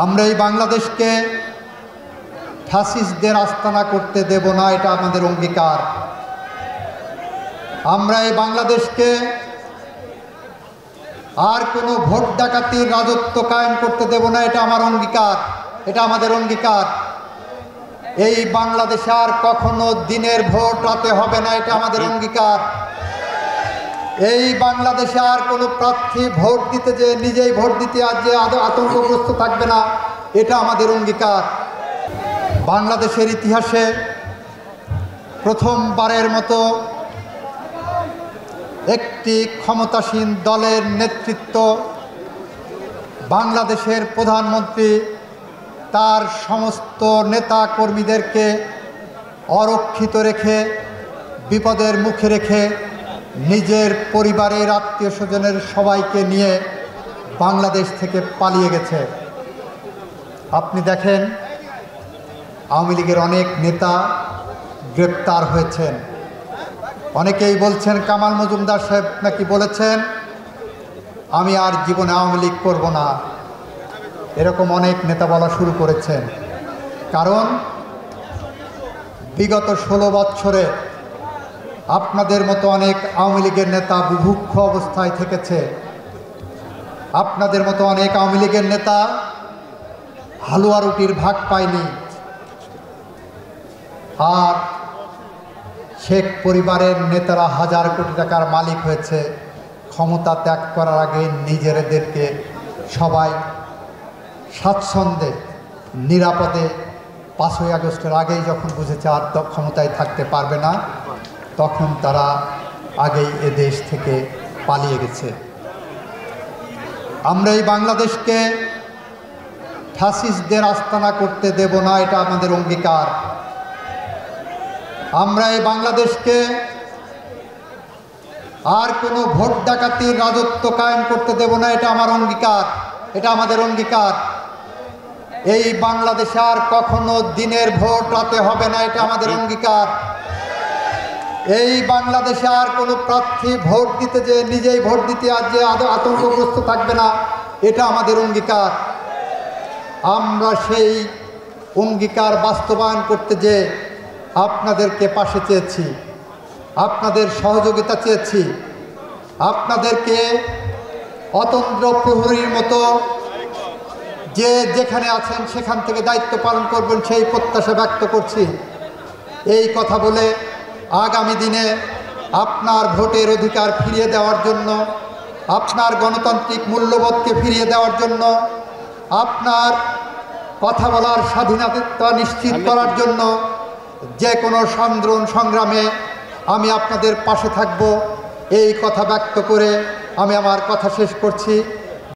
আমরা এই বাংলাদেশকে ফ্যাসিস্টদের আস্তানা করতে দেব না, এটা আমাদের অঙ্গীকার। আমরা এই বাংলাদেশকে আর কোনো ভোট ডাকাতির রাজত্ব কায়েম করতে দেব না, এটা আমার অঙ্গীকার, এটা আমাদের অঙ্গীকার। এই বাংলাদেশে আর কখনো দিনের ভোট রাতে হবে না, এটা আমাদের অঙ্গীকার। এই বাংলাদেশে আর কোনো প্রার্থী ভোট দিতে যে নিজেই ভোট দিতে আর যে আতঙ্কগ্রস্ত থাকবে না, এটা আমাদের অঙ্গীকার। বাংলাদেশের ইতিহাসে প্রথমবারের মতো একটি ক্ষমতাসীন দলের নেতৃত্ব বাংলাদেশের প্রধানমন্ত্রী তার সমস্ত নেতা কর্মীদেরকে অরক্ষিত রেখে, বিপদের মুখে রেখে, নিজের পরিবারের আত্মীয় স্বজনের সবাইকে নিয়ে বাংলাদেশ থেকে পালিয়ে গেছে। আপনি দেখেন, আওয়ামী লীগের অনেক নেতা গ্রেপ্তার হয়েছেন। অনেকেই বলছেন, কামাল মজুমদার সাহেব নাকি বলেছেন আমি আর জীবনে আওয়ামী লীগ করব না। এরকম অনেক নেতা বলা শুরু করেছেন। কারণ বিগত 16 বছরে আপনাদের মতো অনেক আওয়ামী লীগের নেতা বুভুক্ষ অবস্থায় থেকেছে। আপনাদের মতো অনেক আওয়ামী লীগের নেতা হালুয়া রুটির ভাগ পায়নি। আর শেখ পরিবারের নেতারা হাজার কোটি টাকার মালিক হয়েছে। ক্ষমতা ত্যাগ করার আগে নিজেদেরকে সবাই স্বাচ্ছন্দ্যে নিরাপদে 5ই আগস্টের আগেই যখন বুঝেছে আর ক্ষমতায় থাকতে পারবে না, তখন তারা আগেই এ দেশ থেকে পালিয়ে গেছে। আমরা এই বাংলাদেশকে ফ্যাসিস্টদের আস্তানা করতে দেব না, এটা আমাদের অঙ্গীকার। আমরা এই বাংলাদেশকে আর কোনো ভোট ডাকাতির রাজত্ব কায়েম করতে দেব না, এটা আমার অঙ্গীকার, এটা আমাদের অঙ্গীকার। এই বাংলাদেশে আর কখনো দিনের ভোট রাতে হবে না, এটা আমাদের অঙ্গীকার। এই বাংলাদেশে আর কোনো প্রার্থী ভোট দিতে যে নিজেই ভোট দিতে আর যে আতঙ্কগ্রস্ত থাকবে না, এটা আমাদের অঙ্গীকার। আমরা সেই অঙ্গীকার বাস্তবায়ন করতে যে আপনাদেরকে পাশে চেয়েছি, আপনাদের সহযোগিতা চেয়েছি, আপনাদেরকে অতন্দ্র প্রহরীর মতো যে যেখানে আছেন সেখান থেকে দায়িত্ব পালন করবেন, সেই প্রত্যাশা ব্যক্ত করছি। এই কথা বলে আগামী দিনে আপনার ভোটের অধিকার ফিরিয়ে দেওয়ার জন্য, আপনার গণতান্ত্রিক মূল্যবোধকে ফিরিয়ে দেওয়ার জন্য, আপনার কথা বলার স্বাধীনতা নিশ্চিত করার জন্য যে কোনো সংগ্রামে আমি আপনাদের পাশে থাকব, এই কথা ব্যক্ত করে আমি আমার কথা শেষ করছি।